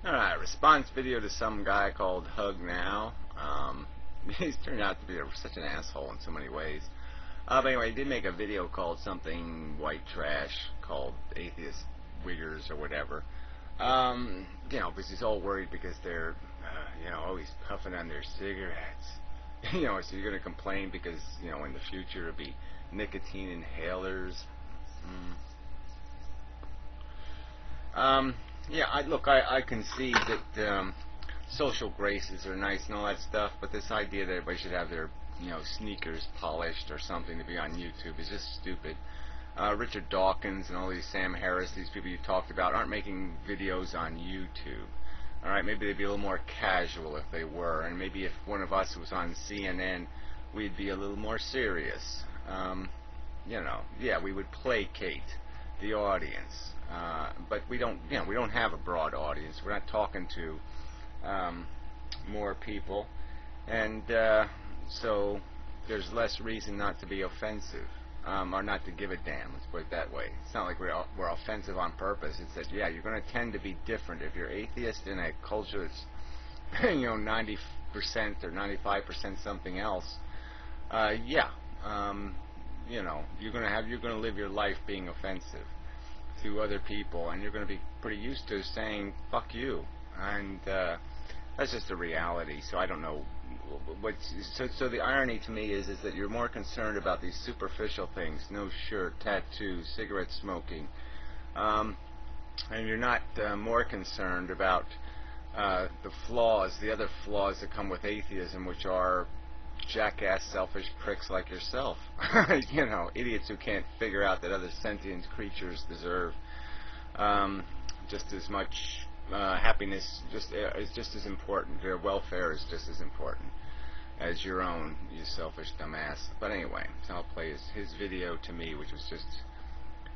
Alright, response video to some guy called Hug Now. He's turned out to be such an asshole in so many ways. But anyway, he did make a video called something white trash, called Atheist Wiggers or whatever. Because he's all worried because they're, always puffing on their cigarettes. So you're going to complain because, in the future it'll be nicotine inhalers. I can see that social graces are nice and all that stuff, but this idea that everybody should have their, sneakers polished or something to be on YouTube is just stupid. Richard Dawkins and all these Sam Harris, these people you talked about, aren't making videos on YouTube. Alright, maybe they'd be a little more casual if they were, and maybe if one of us was on CNN, we'd be a little more serious. We would placate the audience. But we don't have a broad audience. We're not talking to more people, and so there's less reason not to be offensive, or not to give a damn. Let's put it that way. It's not like we're offensive on purpose. It's that you're going to tend to be different if you're atheist in a culture that's 90% or 95% something else. You're going to live your life being offensive to other people, and you're going to be pretty used to saying fuck you, and that's just a reality. So I don't know so the irony to me is that you're more concerned about these superficial things, no shirt, tattoo, cigarette smoking, and you're not more concerned about the other flaws that come with atheism, which are jackass, selfish pricks like yourself. Idiots who can't figure out that other sentient creatures deserve just as much happiness, is just as important. Their welfare is just as important as your own, you selfish dumbass. But anyway, so I'll play his video to me, which was just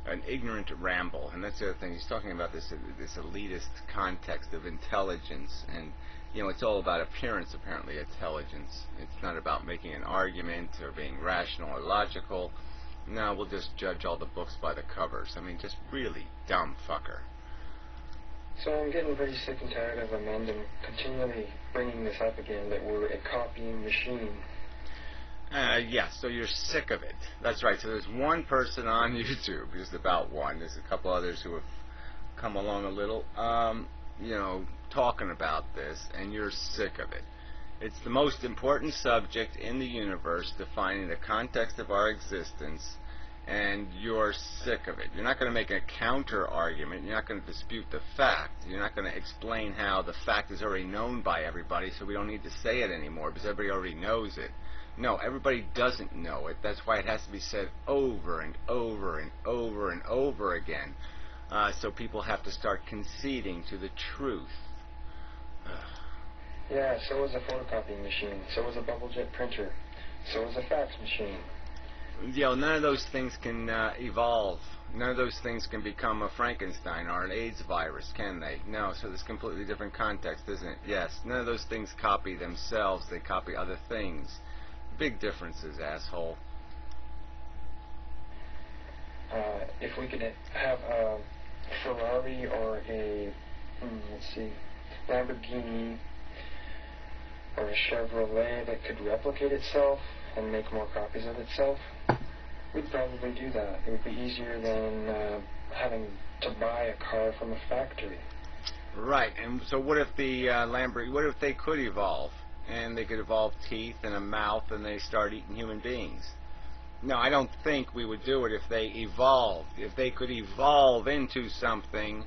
an ignorant ramble. And that's the other thing. He's talking about this elitist context of intelligence, and it's all about appearance, apparently, intelligence. It's not about making an argument or being rational or logical. No, we'll just judge all the books by the covers. I mean, just really dumb fucker. So I'm getting very sick and tired of Amanda continually bringing this up again, that we're a copying machine. So you're sick of it. That's right. So there's one person on YouTube, just about one. There's a couple others who have come along a little, talking about this, and you're sick of it. It's the most important subject in the universe, defining the context of our existence, and you're sick of it. You're not going to make a counter argument. You're not going to dispute the fact. You're not going to explain how the fact is already known by everybody, so we don't need to say it anymore because everybody already knows it. No, everybody doesn't know it. That's why it has to be said over and over and over and over again. So people have to start conceding to the truth. Yeah, so was a photocopying machine. So was a bubble jet printer. So was a fax machine. None of those things can evolve. None of those things can become a Frankenstein or an AIDS virus, can they? No, so there's completely different context, isn't it? Yes, none of those things copy themselves. They copy other things. Big differences, asshole. If we could have a Ferrari or a, Lamborghini or a Chevrolet that could replicate itself and make more copies of itself, we'd probably do that. It would be easier than having to buy a car from a factory. Right, and so what if the Lamborghini, what if they could evolve? And they could evolve teeth and a mouth and they start eating human beings? No, I don't think we would do it if they evolved. If they could evolve into something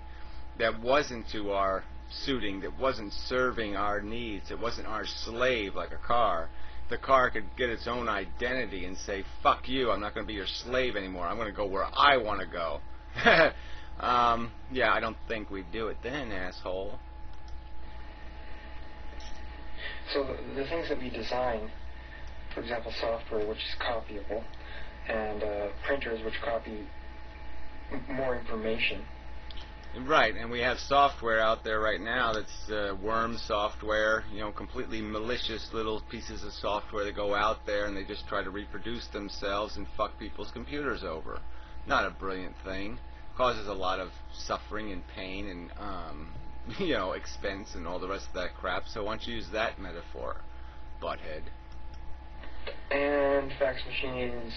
that wasn't to our suiting, that wasn't serving our needs, it wasn't our slave like a car. The car could get its own identity and say, fuck you, I'm not going to be your slave anymore. I'm going to go where I want to go. I don't think we'd do it then, asshole. So the things that we design, for example, software which is copyable, and printers which copy more information. Right, and we have software out there right now that's worm software, completely malicious little pieces of software that go out there and they just try to reproduce themselves and fuck people's computers over. Not a brilliant thing. Causes a lot of suffering and pain and expense and all the rest of that crap. So why don't you use that metaphor, butthead? And fax machines,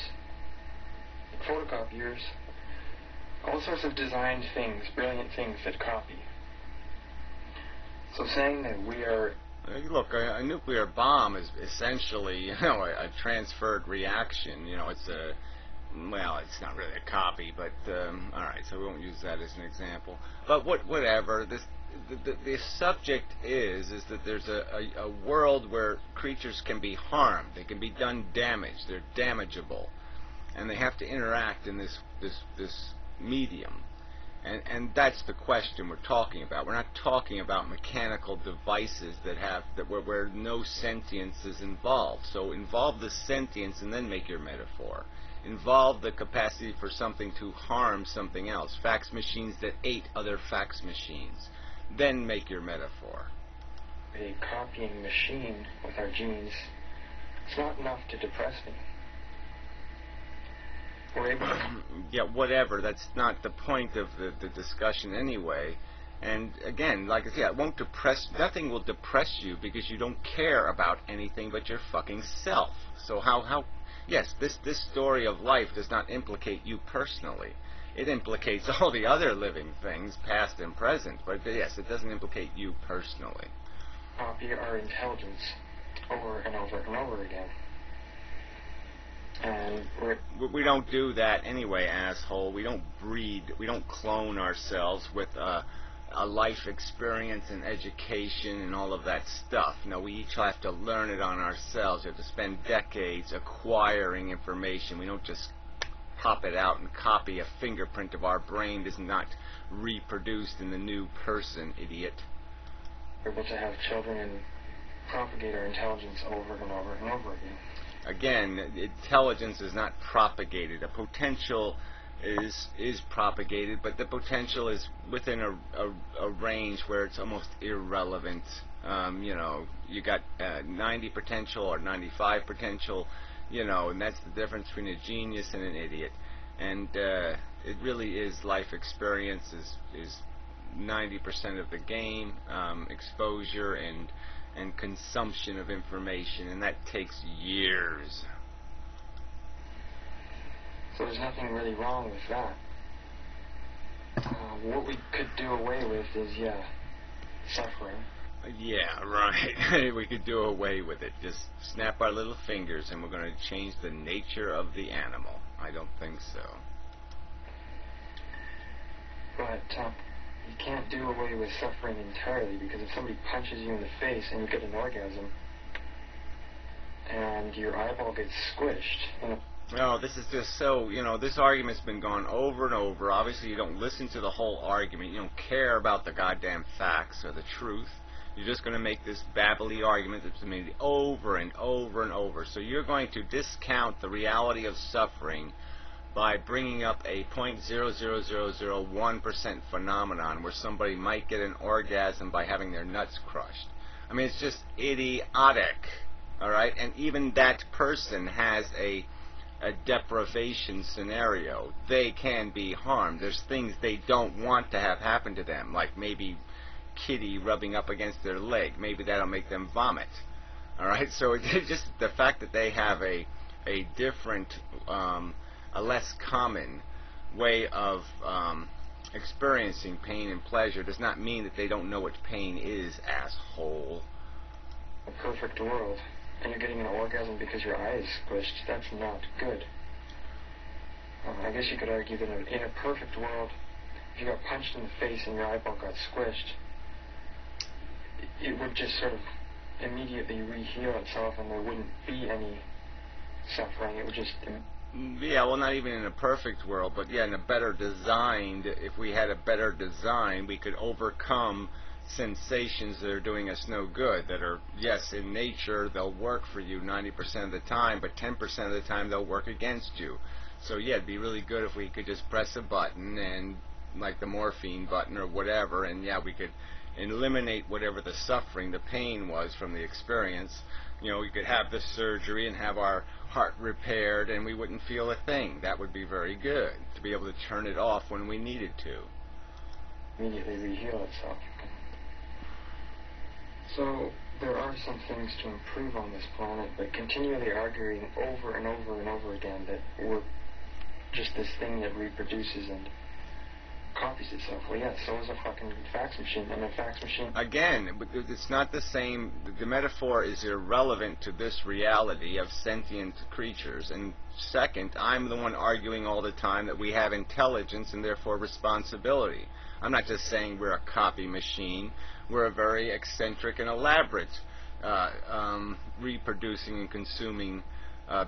photocopiers, all sorts of designed things, brilliant things that copy. So saying that we are... Look, a nuclear bomb is essentially, a transferred reaction. It's not really a copy, but all right, so we won't use that as an example. But whatever. The subject is that there's a world where creatures can be harmed. They can be done damage. They're damageable, and they have to interact in this medium. And that's the question we're talking about. We're not talking about mechanical devices where no sentience is involved. So involve the sentience and then make your metaphor. Involve the capacity for something to harm something else. Fax machines that ate other fax machines. Then make your metaphor. A copying machine with our genes, it's not enough to depress me. We're able to... Yeah, whatever. That's not the point of the discussion anyway. And again, like I said, it won't depress. Nothing will depress you because you don't care about anything but your fucking self. So how? Yes, this story of life does not implicate you personally. It implicates all the other living things, past and present. But yes, it doesn't implicate you personally. Copy our intelligence over and over and over again. And we don't do that anyway, asshole. We don't breed. We don't clone ourselves with a life experience and education and all of that stuff. No, we each have to learn it on ourselves. We have to spend decades acquiring information. We don't just pop it out and copy. A fingerprint of our brain is not reproduced in the new person, idiot. We're able to have children and propagate our intelligence over and over and over again. Again, intelligence is not propagated. A potential is propagated, but the potential is within a range where it's almost irrelevant. You got 90 potential or 95 potential, and that's the difference between a genius and an idiot. And it really is life experience is 90% of the game, exposure and consumption of information, and that takes years. So there's nothing really wrong with that. What we could do away with is, suffering. Yeah, right. We could do away with it. Just snap our little fingers and we're going to change the nature of the animal. I don't think so. But you can't do away with suffering entirely, because if somebody punches you in the face and you get an orgasm and your eyeball gets squished... No, this is just so, this argument's been gone over and over. Obviously, you don't listen to the whole argument. You don't care about the goddamn facts or the truth. You're just going to make this babbly argument that's been made over and over and over. So you're going to discount the reality of suffering by bringing up a 0.00001% phenomenon where somebody might get an orgasm by having their nuts crushed. I mean, it's just idiotic, all right? And even that person has a deprivation scenario. They can be harmed. There's things they don't want to have happen to them, like maybe kitty rubbing up against their leg. Maybe that'll make them vomit. All right? So it's just the fact that they have a different, a less common way of experiencing pain and pleasure does not mean that they don't know what pain is, asshole. A perfect world, and you're getting an orgasm because your eye is squished. That's not good. I guess you could argue that in a perfect world, if you got punched in the face and your eyeball got squished, it would just sort of immediately reheal itself and there wouldn't be any suffering. It would just... Yeah, well, not even in a perfect world, but yeah, in a better designed, if we had a better design, we could overcome sensations that are doing us no good, that are, yes, in nature, they'll work for you 90% of the time, but 10% of the time they'll work against you. So yeah, it'd be really good if we could just press a button, and like the morphine button or whatever, and yeah, we could eliminate whatever the suffering, the pain was from the experience. We could have the surgery and have our heart repaired and we wouldn't feel a thing. That would be very good, to be able to turn it off when we needed to. Immediately reheal itself. So there are some things to improve on this planet, but continually arguing over and over and over again that we're just this thing that reproduces and copies itself. Well, yeah, so is a fucking fax machine. And a fax machine... Again, it's not the same. The metaphor is irrelevant to this reality of sentient creatures. And second, I'm the one arguing all the time that we have intelligence and therefore responsibility. I'm not just saying we're a copy machine. We're a very eccentric and elaborate reproducing and consuming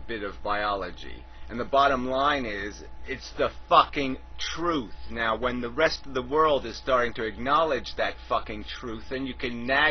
bit of biology. And the bottom line is, it's the fucking truth. Now, when the rest of the world is starting to acknowledge that fucking truth, then you can nag